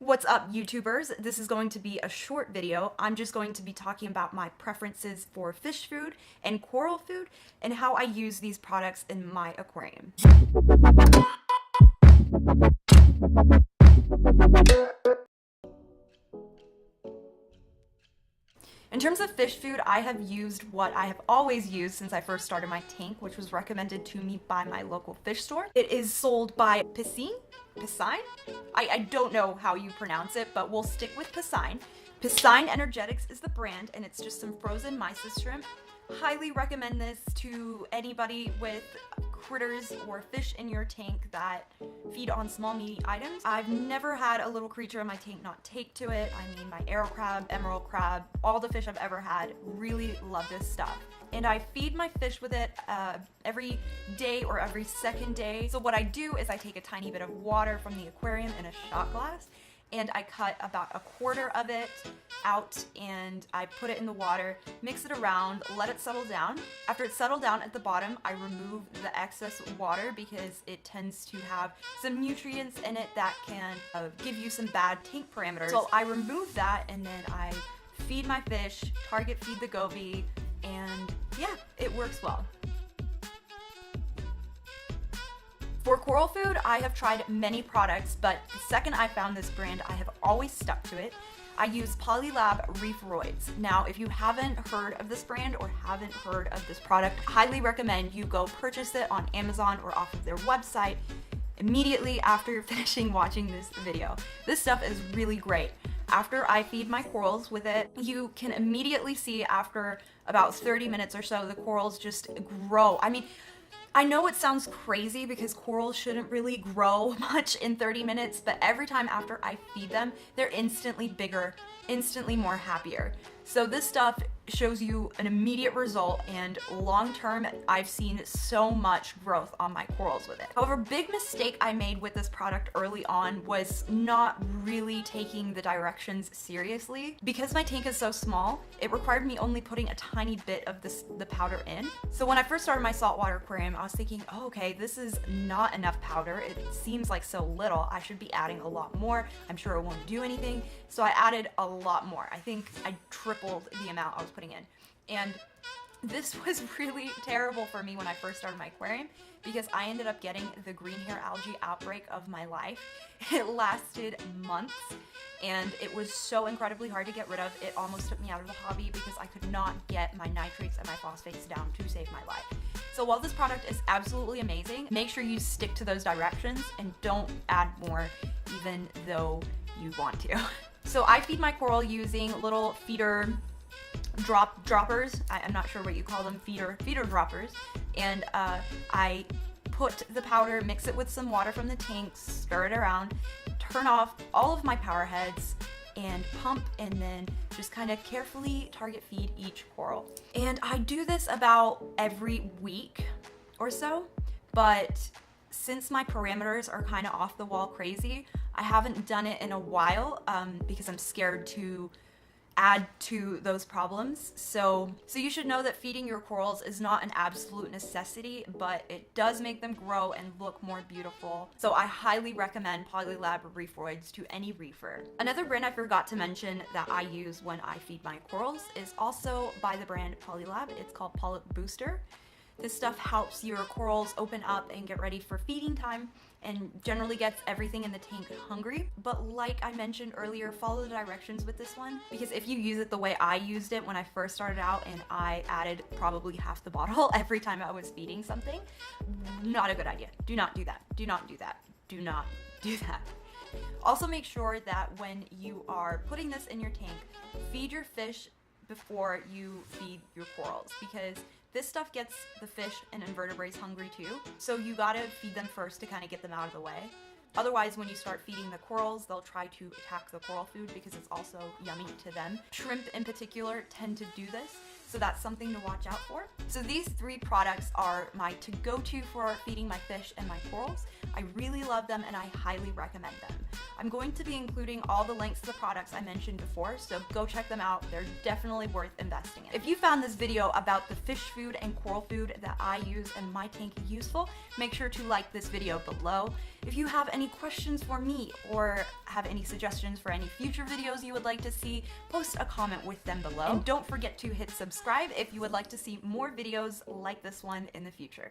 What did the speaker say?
What's up, YouTubers? This is going to be a short video. I'm just going to be talking about my preferences for fish food and coral food and how I use these products in my aquarium. In terms of fish food, I have used what I have always used since I first started my tank, which was recommended to me by my local fish store. It is sold by Piscine? I don't know how you pronounce it, but we'll stick with Piscine. Piscine Energetics is the brand, and it's just some frozen mysis shrimp. Highly recommend this to anybody with critters or fish in your tank that feed on small meaty items. I've never had a little creature in my tank not take to it. I mean, my arrow crab, emerald crab, all the fish I've ever had really love this stuff. And I feed my fish with it every day or every second day. So what I do is I take a tiny bit of water from the aquarium in a shot glass, and I cut about a quarter of it out and I put it in the water, mix it around, let it settle down. After it's settled down at the bottom, I remove the excess water because it tends to have some nutrients in it that can give you some bad tank parameters. So I remove that and then I feed my fish, target feed the goby, and yeah, it works well. For coral food, I have tried many products, but the second I found this brand, I have always stuck to it. I use Polylab Reef Roids. Now, if you haven't heard of this brand or haven't heard of this product, I highly recommend you go purchase it on Amazon or off of their website immediately after you're finishing watching this video. This stuff is really great. After I feed my corals with it, you can immediately see after about 30 minutes or so, the corals just grow. I mean, I know it sounds crazy because corals shouldn't really grow much in 30 minutes, but every time after I feed them, they're instantly bigger, instantly more happier. So this stuff shows you an immediate result, and long term, I've seen so much growth on my corals with it. However, big mistake I made with this product early on was not really taking the directions seriously. Because my tank is so small, it required me only putting a tiny bit of the powder in. So when I first started my saltwater aquarium, I was thinking, oh, okay, this is not enough powder. It seems like so little. I should be adding a lot more. I'm sure it won't do anything. So I added a lot more. I think I tripled the amount I was putting in. And this was really terrible for me when I first started my aquarium because I ended up getting the green hair algae outbreak of my life. It lasted months and it was so incredibly hard to get rid of. It almost took me out of the hobby because I could not get my nitrates and my phosphates down to save my life. So while this product is absolutely amazing, make sure you stick to those directions and don't add more even though you want to. So I feed my coral using little feeder droppers. I'm not sure what you call them, feeder droppers. And I put the powder, mix it with some water from the tank, stir it around, turn off all of my power heads, and pump, and then just kind of carefully target feed each coral. And I do this about every week or so, but since my parameters are kind of off the wall crazy, I haven't done it in a while because I'm scared to add to those problems. So you should know that feeding your corals is not an absolute necessity, but it does make them grow and look more beautiful. So I highly recommend Polylab Reef Roids to any reefer. Another brand I forgot to mention that I use when I feed my corals is also by the brand Polylab. It's called Polyp Booster. This stuff helps your corals open up and get ready for feeding time and generally gets everything in the tank hungry. But like I mentioned earlier, follow the directions with this one, because if you use it the way I used it when I first started out and I added probably half the bottle every time I was feeding something, not a good idea. Do not do that. Do not do that. Do not do that. Also make sure that when you are putting this in your tank, feed your fish before you feed your corals, because this stuff gets the fish and invertebrates hungry too. So you gotta feed them first to kind of get them out of the way. Otherwise, when you start feeding the corals, they'll try to attack the coral food because it's also yummy to them. Shrimp in particular tend to do this, so that's something to watch out for. So these three products are my to-go-to for feeding my fish and my corals. I really love them and I highly recommend them. I'm going to be including all the links to the products I mentioned before, so go check them out. They're definitely worth investing in. If you found this video about the fish food and coral food that I use in my tank useful, make sure to like this video below. If you have any questions for me or have any suggestions for any future videos you would like to see, post a comment with them below. And don't forget to hit subscribe if you would like to see more videos like this one in the future.